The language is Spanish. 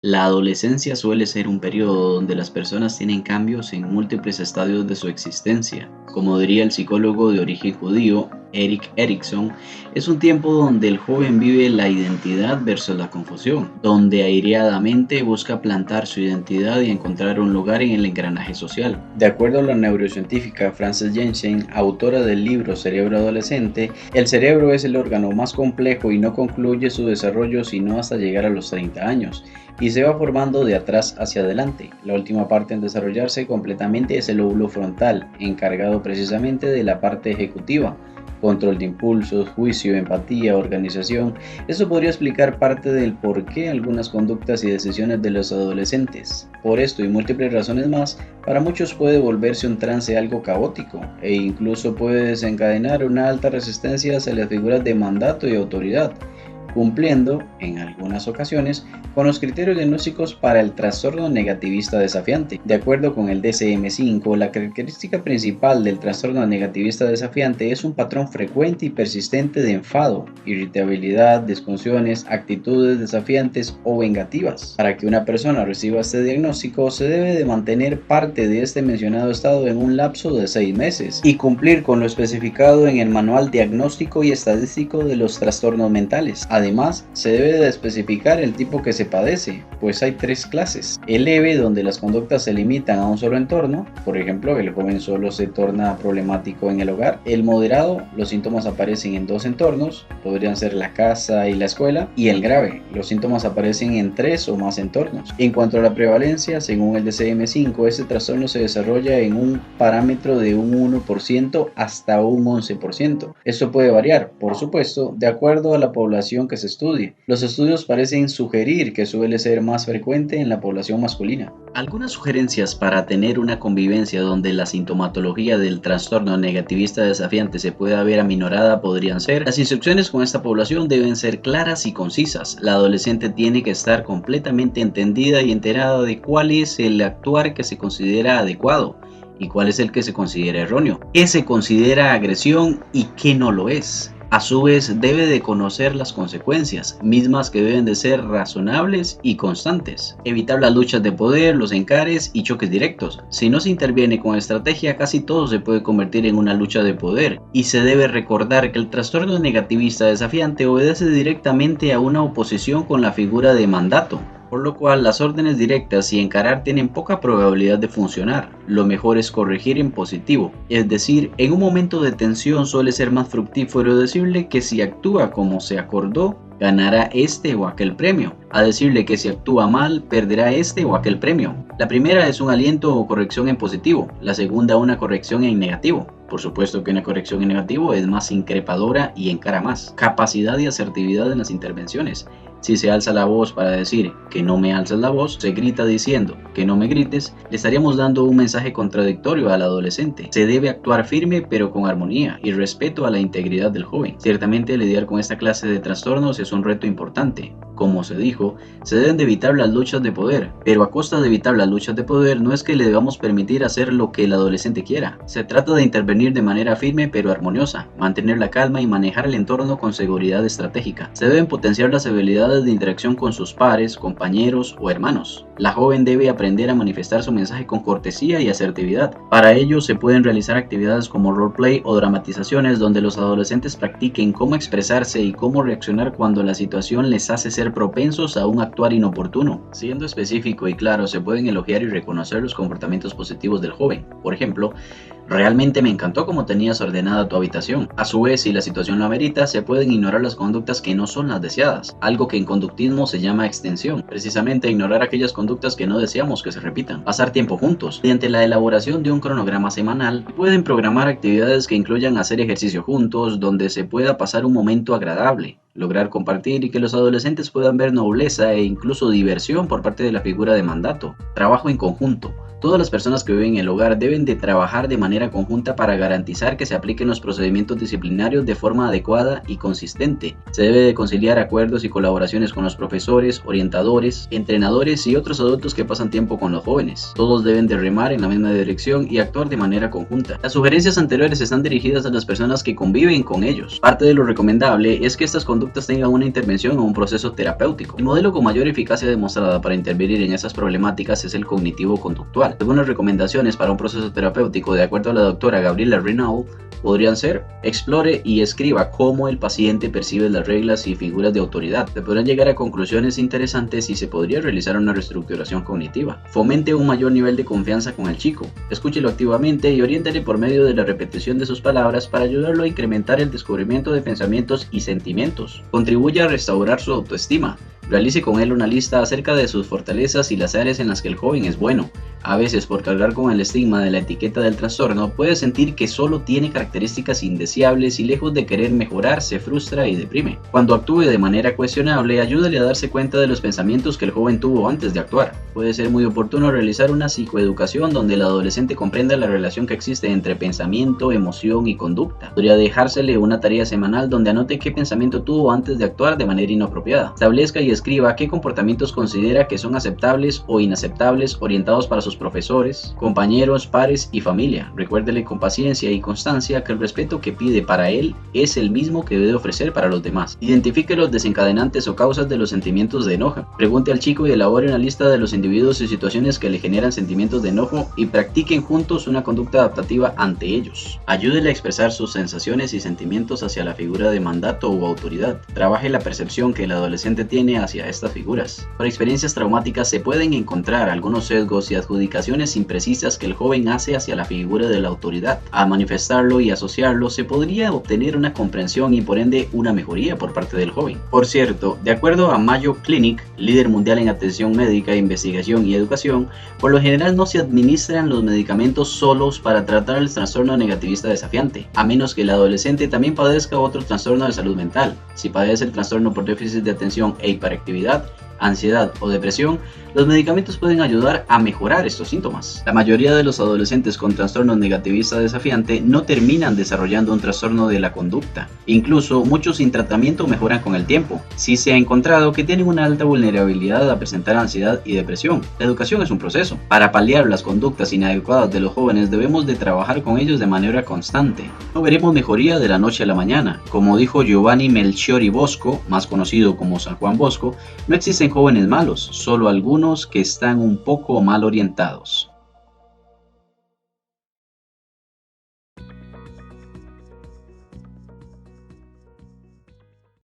La adolescencia suele ser un periodo donde las personas tienen cambios en múltiples estadios de su existencia. Como diría el psicólogo de origen judío, Erik Erikson, es un tiempo donde el joven vive la identidad versus la confusión, donde aireadamente busca plantar su identidad y encontrar un lugar en el engranaje social. De acuerdo a la neurocientífica Frances Jensen, autora del libro Cerebro Adolescente, el cerebro es el órgano más complejo y no concluye su desarrollo sino hasta llegar a los 30 años y se va formando de atrás hacia adelante. La última parte en desarrollarse completamente es el lóbulo frontal, encargado precisamente de la parte ejecutiva, control de impulsos, juicio, empatía, organización. Eso podría explicar parte del por qué algunas conductas y decisiones de los adolescentes. Por esto y múltiples razones más, para muchos puede volverse un trance algo caótico e incluso puede desencadenar una alta resistencia hacia las figuras de mandato y autoridad, cumpliendo, en algunas ocasiones, con los criterios diagnósticos para el trastorno negativista desafiante. De acuerdo con el DSM-5, la característica principal del trastorno negativista desafiante es un patrón frecuente y persistente de enfado, irritabilidad, disfunciones, actitudes desafiantes o vengativas. Para que una persona reciba este diagnóstico, se debe de mantener parte de este mencionado estado en un lapso de 6 meses y cumplir con lo especificado en el Manual Diagnóstico y Estadístico de los Trastornos Mentales. Además, se debe de especificar el tipo que se padece, pues hay 3 clases. El leve, donde las conductas se limitan a un solo entorno, por ejemplo, el joven solo se torna problemático en el hogar. El moderado, los síntomas aparecen en 2 entornos, podrían ser la casa y la escuela. Y el grave, los síntomas aparecen en 3 o más entornos. En cuanto a la prevalencia, según el DSM-5, este trastorno se desarrolla en un parámetro de un 1% hasta un 11%. Esto puede variar, por supuesto, de acuerdo a la población que se estudie. Los estudios parecen sugerir que suele ser más frecuente en la población masculina. Algunas sugerencias para tener una convivencia donde la sintomatología del trastorno negativista desafiante se pueda ver aminorada podrían ser: las instrucciones con esta población deben ser claras y concisas. La adolescente tiene que estar completamente entendida y enterada de cuál es el actuar que se considera adecuado y cuál es el que se considera erróneo, qué se considera agresión y qué no lo es. A su vez, debe de conocer las consecuencias, mismas que deben de ser razonables y constantes. Evitar las luchas de poder, los encares y choques directos. Si no se interviene con estrategia, casi todo se puede convertir en una lucha de poder. Y se debe recordar que el trastorno negativista desafiante obedece directamente a una oposición con la figura de mandato, por lo cual las órdenes directas y encarar tienen poca probabilidad de funcionar. Lo mejor es corregir en positivo, es decir, en un momento de tensión suele ser más fructífero decirle que si actúa como se acordó, ganará este o aquel premio, a decirle que si actúa mal, perderá este o aquel premio. La primera es un aliento o corrección en positivo, la segunda una corrección en negativo. Por supuesto que una corrección en negativo es más increpadora y encara más. Capacidad y asertividad en las intervenciones. Si se alza la voz para decir que no me alzas la voz, se grita diciendo que no me grites, le estaríamos dando un mensaje contradictorio al adolescente. Se debe actuar firme pero con armonía y respeto a la integridad del joven. Ciertamente lidiar con esta clase de trastornos es un reto importante. Como se dijo, se deben de evitar las luchas de poder, pero a costa de evitar las luchas de poder no es que le debamos permitir hacer lo que el adolescente quiera. Se trata de intervenir de manera firme pero armoniosa, mantener la calma y manejar el entorno con seguridad estratégica. Se deben potenciar las habilidades de interacción con sus pares, compañeros o hermanos. La joven debe aprender a manifestar su mensaje con cortesía y asertividad. Para ello se pueden realizar actividades como roleplay o dramatizaciones donde los adolescentes practiquen cómo expresarse y cómo reaccionar cuando la situación les hace ser propensos a un actuar inoportuno. Siendo específico y claro, se pueden elogiar y reconocer los comportamientos positivos del joven. Por ejemplo, realmente me encantó cómo tenías ordenada tu habitación. A su vez, si la situación lo amerita, se pueden ignorar las conductas que no son las deseadas, algo que en conductismo se llama extensión. Precisamente ignorar aquellas conductas que no deseamos que se repitan. Pasar tiempo juntos. Mediante la elaboración de un cronograma semanal, pueden programar actividades que incluyan hacer ejercicio juntos, donde se pueda pasar un momento agradable, lograr compartir y que los adolescentes puedan ver nobleza e incluso diversión por parte de la figura de mandato. Trabajo en conjunto. Todas las personas que viven en el hogar deben de trabajar de manera conjunta para garantizar que se apliquen los procedimientos disciplinarios de forma adecuada y consistente. Se debe de conciliar acuerdos y colaboraciones con los profesores, orientadores, entrenadores y otros adultos que pasan tiempo con los jóvenes. Todos deben de remar en la misma dirección y actuar de manera conjunta. Las sugerencias anteriores están dirigidas a las personas que conviven con ellos. Parte de lo recomendable es que estas conductas tengan una intervención o un proceso terapéutico. El modelo con mayor eficacia demostrada para intervenir en estas problemáticas es el cognitivo-conductual. Algunas recomendaciones para un proceso terapéutico, de acuerdo a la doctora Gabriela Renaud, podrían ser: explore y escriba cómo el paciente percibe las reglas y figuras de autoridad. Se podrán llegar a conclusiones interesantes y se podría realizar una reestructuración cognitiva. Fomente un mayor nivel de confianza con el chico. Escúchelo activamente y oriéntele por medio de la repetición de sus palabras para ayudarlo a incrementar el descubrimiento de pensamientos y sentimientos. Contribuye a restaurar su autoestima. Realice con él una lista acerca de sus fortalezas y las áreas en las que el joven es bueno. A veces, por cargar con el estigma de la etiqueta del trastorno, puede sentir que solo tiene características indeseables y, lejos de querer mejorar, se frustra y deprime. Cuando actúe de manera cuestionable, ayúdale a darse cuenta de los pensamientos que el joven tuvo antes de actuar. Puede ser muy oportuno realizar una psicoeducación donde el adolescente comprenda la relación que existe entre pensamiento, emoción y conducta. Podría dejársele una tarea semanal donde anote qué pensamiento tuvo antes de actuar de manera inapropiada. Establezca y escriba qué comportamientos considera que son aceptables o inaceptables, orientados para sus profesores, compañeros, pares y familia. Recuérdele con paciencia y constancia que el respeto que pide para él es el mismo que debe ofrecer para los demás. Identifique los desencadenantes o causas de los sentimientos de enojo. Pregunte al chico y elabore una lista de los individuos y situaciones que le generan sentimientos de enojo y practiquen juntos una conducta adaptativa ante ellos. Ayúdele a expresar sus sensaciones y sentimientos hacia la figura de mandato o autoridad. Trabaje la percepción que el adolescente tiene hacia estas figuras. Por experiencias traumáticas se pueden encontrar algunos sesgos y adjudicaciones imprecisas que el joven hace hacia la figura de la autoridad. Al manifestarlo y asociarlo, se podría obtener una comprensión y por ende una mejoría por parte del joven. Por cierto, de acuerdo a Mayo Clinic, líder mundial en atención médica, investigación y educación, por lo general no se administran los medicamentos solos para tratar el trastorno negativista desafiante, a menos que el adolescente también padezca otro trastorno de salud mental. Si padece el trastorno por déficit de atención e hiperactividad, ansiedad o depresión, los medicamentos pueden ayudar a mejorar estos síntomas. La mayoría de los adolescentes con trastorno negativista desafiante no terminan desarrollando un trastorno de la conducta. Incluso muchos sin tratamiento mejoran con el tiempo. Sí se ha encontrado que tienen una alta vulnerabilidad a presentar ansiedad y depresión. La educación es un proceso. Para paliar las conductas inadecuadas de los jóvenes debemos de trabajar con ellos de manera constante. No veremos mejoría de la noche a la mañana. Como dijo Giovanni Melchiori Bosco, más conocido como San Juan Bosco, no existen jóvenes malos, solo algunos que están un poco mal orientados.